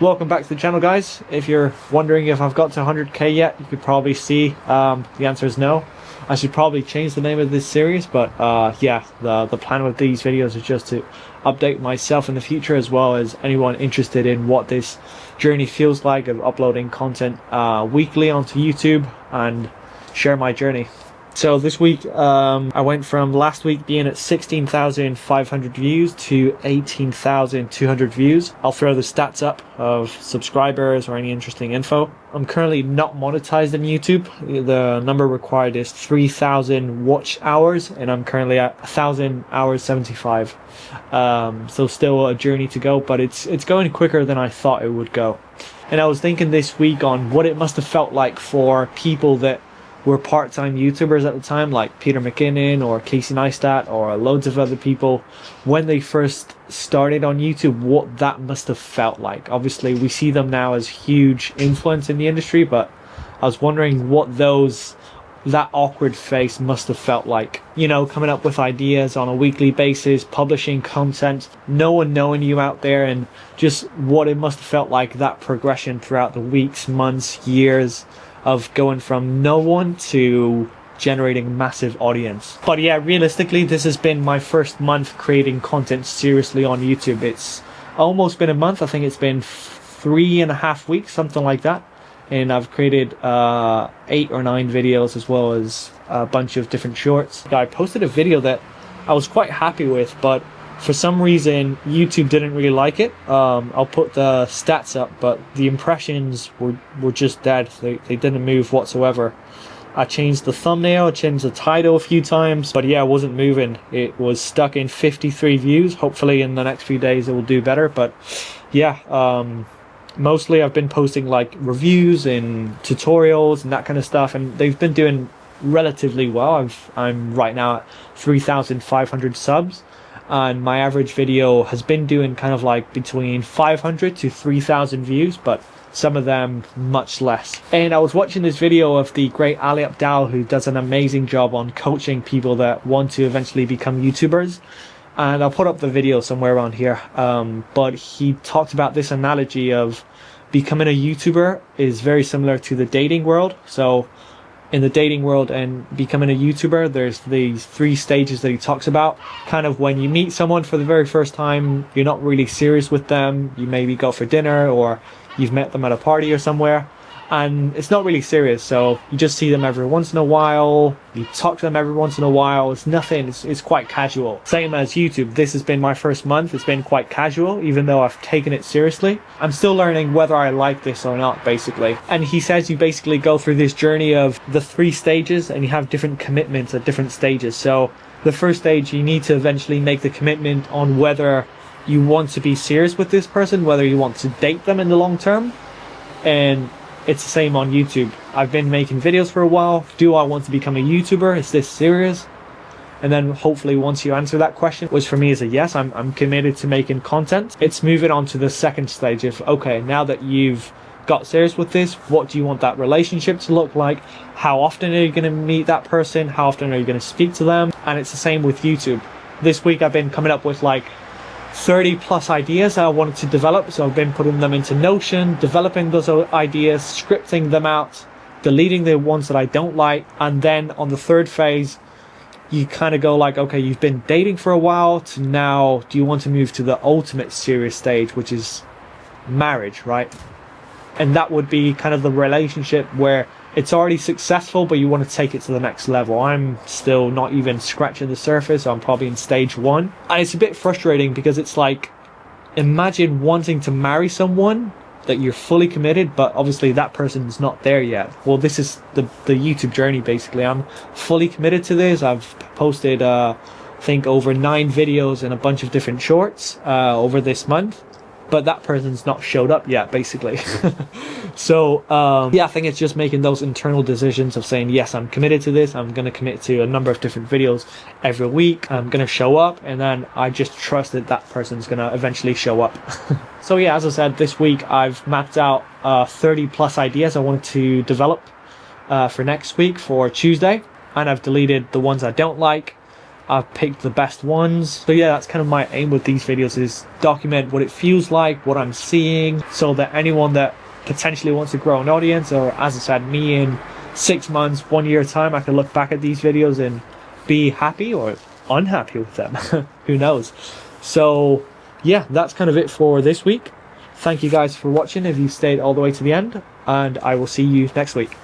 Welcome back to the channel, guys. If you're wondering if I've got to 100k yet, you could probably see the answer is no. I should probably change the name of this series, but yeah, the plan with these videos is just to update myself in the future, as well as anyone interested in what this journey feels like of uploading content weekly onto YouTube and share my journey. So this week I went from last week being at 16,500 views to 18,200 views. I'll throw the stats up of subscribers or any interesting info. I'm currently not monetized in YouTube. The number required is 3,000 watch hours, and I'm currently at 1,000 hours 75. So still a journey to go, but it's going quicker than I thought it would go. And I was thinking this week on what it must have felt like for people that were part-time YouTubers at the time, like Peter McKinnon or Casey Neistat or loads of other people, when they first started on YouTube, what that must have felt like. Obviously we see them now as huge influence in the industry, but I was wondering what that awkward phase must have felt like. You know, coming up with ideas on a weekly basis, publishing content, no one knowing you out there, and just what it must have felt like, that progression throughout the weeks, months, years of going from no one to generating massive audience. But yeah, realistically, this has been my first month creating content seriously on YouTube. It's almost been a month. I think it's been 3.5 weeks, something like that. And I've created 8 or 9 videos, as well as a bunch of different shorts. I posted a video that I was quite happy with, but for some reason YouTube didn't really like it. I'll put the stats up, but the impressions were just dead. They didn't move whatsoever. I changed the thumbnail, I changed the title a few times, but yeah, it wasn't moving. It was stuck in 53 views. Hopefully in the next few days it will do better. But yeah, mostly I've been posting like reviews and tutorials and that kind of stuff, and they've been doing relatively well. I'm right now at 3,500 subs. And my average video has been doing kind of like between 500 to 3,000 views, but some of them much less. And I was watching this video of the great Ali Abdaal, who does an amazing job on coaching people that want to eventually become YouTubers. And I'll put up the video somewhere around here. But he talked about this analogy of becoming a YouTuber is very similar to the dating world. So in the dating world and becoming a YouTuber, there's these 3 stages that he talks about. Kind of when you meet someone for the very first time, you're not really serious with them. You maybe go for dinner, or you've met them at a party or somewhere, and it's not really serious. So you just see them every once in a while, you talk to them every once in a while. It's nothing, it's quite casual. Same as YouTube. This has been my first month. It's been quite casual, even though I've taken it seriously. I'm still learning whether I like this or not, basically. And he says you basically go through this journey of the 3 stages, and you have different commitments at different stages. So the first stage, you need to eventually make the commitment on whether you want to be serious with this person, whether you want to date them in the long term. And it's the same on YouTube. I've been making videos for a while. Do I want to become a YouTuber? Is this serious? And then hopefully once you answer that question, which for me is a yes, I'm committed to making content, it's moving on to the second stage of, okay, now that you've got serious with this, what do you want that relationship to look like? How often are you going to meet that person? How often are you going to speak to them? And it's the same with YouTube. This week I've been coming up with like 30 plus ideas I wanted to develop, so I've been putting them into Notion, developing those ideas, scripting them out, deleting the ones that I don't like. And then on the third phase, you kind of go like, okay, you've been dating for a while, to now do you want to move to the ultimate serious stage, which is marriage, right? And that would be kind of the relationship where it's already successful, but you want to take it to the next level. I'm still not even scratching the surface. I'm probably in stage 1. And it's a bit frustrating because it's like, imagine wanting to marry someone that you're fully committed, but obviously that person's not there yet. Well, this is the YouTube journey, basically. I'm fully committed to this. I've posted, I think, over 9 videos and a bunch of different shorts over this month. But that person's not showed up yet, basically. So yeah, I think it's just making those internal decisions of saying, yes, I'm committed to this. I'm going to commit to a number of different videos every week. I'm going to show up, and then I just trust that that person's going to eventually show up. So yeah, as I said, this week I've mapped out 30 plus ideas I wanted to develop for next week, for Tuesday. And I've deleted the ones I don't like. I've picked the best ones. So yeah, that's kind of my aim with these videos, is document what it feels like, what I'm seeing, so that anyone that potentially wants to grow an audience, or as I said, me in 6 months, 1 year time, I can look back at these videos and be happy or unhappy with them. Who knows? So yeah, that's kind of it for this week. Thank you guys for watching if you stayed all the way to the end, and I will see you next week.